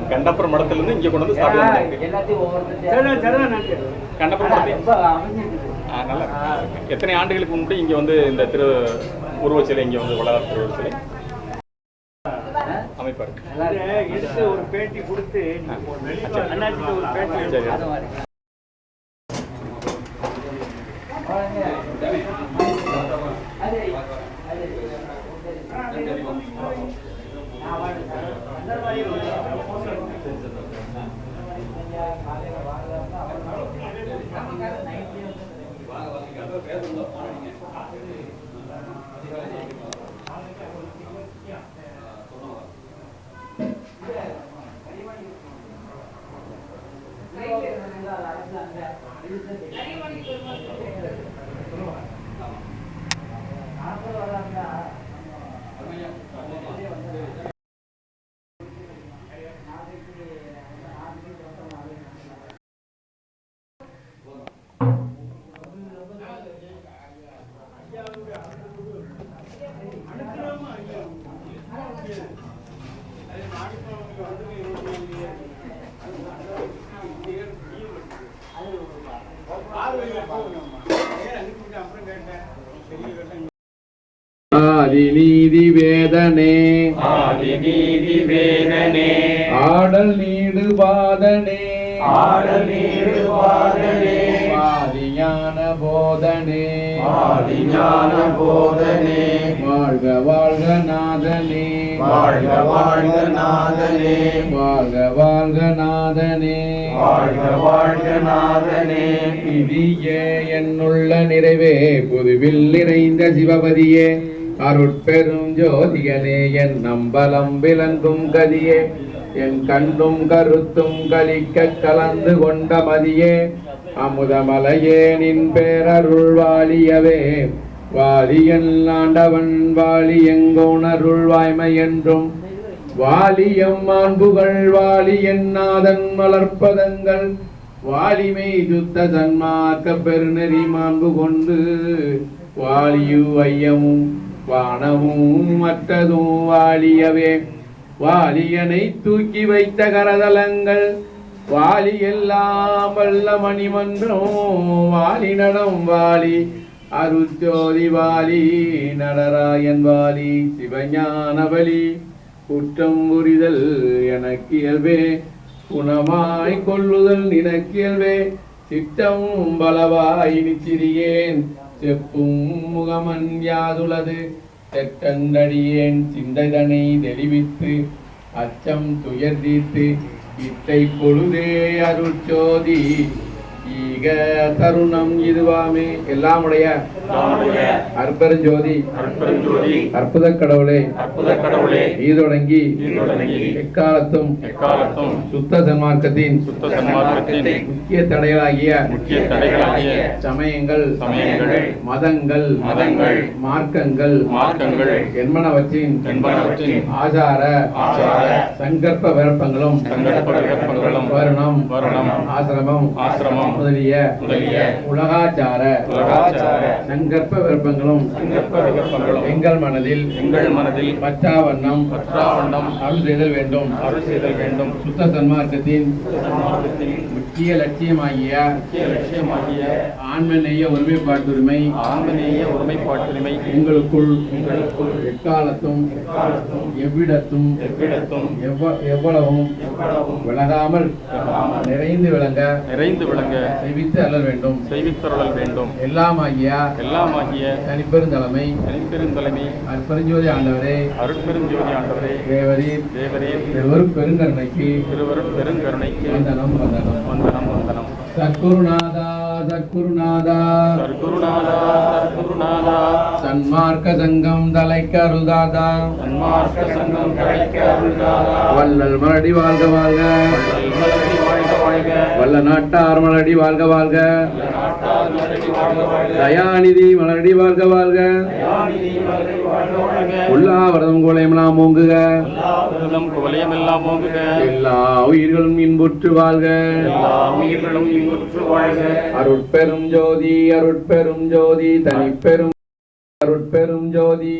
கண்டப்புறம் மடத்துல இருந்து இங்க கொண்டு வந்து கண்டப்புறம் நல்லா எத்தனை ஆண்டுகளுக்கு முன்னாடி இங்க வந்து இந்த திரு உருவச்சிலை இங்க வந்து வள்ளலார் திருவுருவச்சிலை அமைப்பாரு எடுத்து ஒரு பேட்டி கொடுத்து ஒரு பேட்டி ஆதிநீதி வேதனே ஆதிநீதி வேதனே ஆடல் நீடு பாதனே ஆடல் நீடு பாதனே ஆதிஞான போதனே ஆதிஞான போதனே வாழ்க வாழ்க நாதனே வாழ்க வாழ்க நாதனே வாழ்க வாழ்க நாதனே வாழ்க வாழ்க நாதனே விதியே என்னுள்ள நிறைவே புதுவில் நிறைந்த சிவபதியே அருட்பெரும் ஜோதிகனே என் நம்பலம் விளங்கும் கதியே என் கண்ணும் கருத்தும் கலிக்க கலந்து கொண்ட மதியே அமுதமலையே நின் பேரருள் வாழியவே வாலியன் ஆண்டவன் வாலி எங்கோணருள் வாய்மை என்றும் வாலியம் மாண்புகள் வாலி என் நாதன் மலர்ப்பதங்கள் வாலிமை சுத்த சன்மார்க்க பெருநெறி மாண்பு கொண்டு வாலியு ஐயமும் வானமும் மற்றதும் வாலியவே வாலியனை தூக்கி வைத்த கரதலங்கள் வாலி எல்லாம் வல்ல மணிமன்றம் வாலி நடம் வாலி அருஜோதி வாலி நடராயன் வாலி சிவஞான பலி குற்றம் புரிதல் எனக்கு இயல்பே குணமாய் கொள்ளுதல் நினக்கு இயல்பே சித்தம் பலவாய் நிச்சிறியேன் செப்பும் முகமன் யாதுளது தெற்றண்டடியேன் சிந்தைதனை தெளிவித்து அச்சம் துயர் தீர்த்து இத்தை பொழுதே அருட்சோதி ஈக தருணம் இதுவாமே எல்லாமுடைய அற்பெருஞ்சோதி அற்புத கடவுளே ஈதொடங்கி எக்காலத்தும் சுத்த சன்மார்க்கத்தின் முக்கிய தடைகளாகிய சமயங்கள் மதங்கள் மார்க்கங்கள் என்பனவற்றின் ஆசார சங்கற்ப விருப்பங்களும் வருணம் ஆசிரமம் முதலிய உலகாச்சார சங்கற்ப விருப்பங்களும் எங்கள் மனதில் பற்றாவண்ணம் அருள் செய்தல் வேண்டும் சுத்த சன்மார்க்கத்தின் முக்கிய லட்சியமாகிய ஆன்மநேய ஒருமைப்பாட்டுரிமை எங்களுக்குள் எக்காலத்தும் எவ்விடத்தும் எவ்வளவும் விலகாமல் நிறைந்து விளங்க செய்வித்து அருளல் வேண்டும் எல்லாமாகிய தனிப்பெருந்தலைமை அற்பெருஞ்சோதி ஆண்டவரே தேவரீர் திருவருட் பெருங்கருணைக்கு வந்தனம் சத்குருநாதா சன்மார்க்க சங்கம் தலைக்க அருள்தாதா வள்ளல் மலடி வாழ்க வாழ்க வல்ல நாட்டார் மலடி வாழ்க வாழ்க தயாநிதி மலடி வாழ்க வாழ்க உள்ளாவரதம் குவளையமெல்லாம் ஓங்குக எல்லா உயிர்களும் இன்புற்று வாழ்க அருட்பெரும் ஜோதி தனிப்பெரும் அருட்பெரும் ஜோதி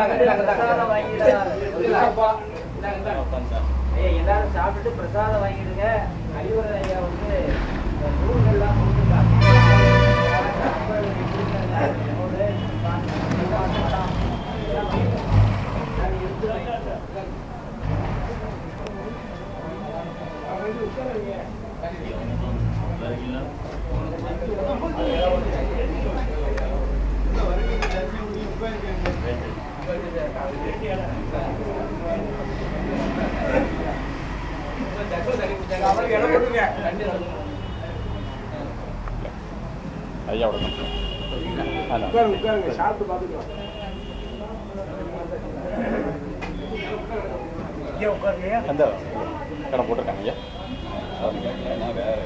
பிரசாதம் எல்லாரும் சாப்பிட்டு பிரசாதம் வாங்கிடுங்க. அறிவுரை ஐயா வந்து நூல்கள்லாம் கொடுத்துருக்காங்க. ஐயா சாப்பிட்டு பார்த்துக்கலாம். அந்த கடை போட்டிருக்காங்க ஐயா. நான் வேற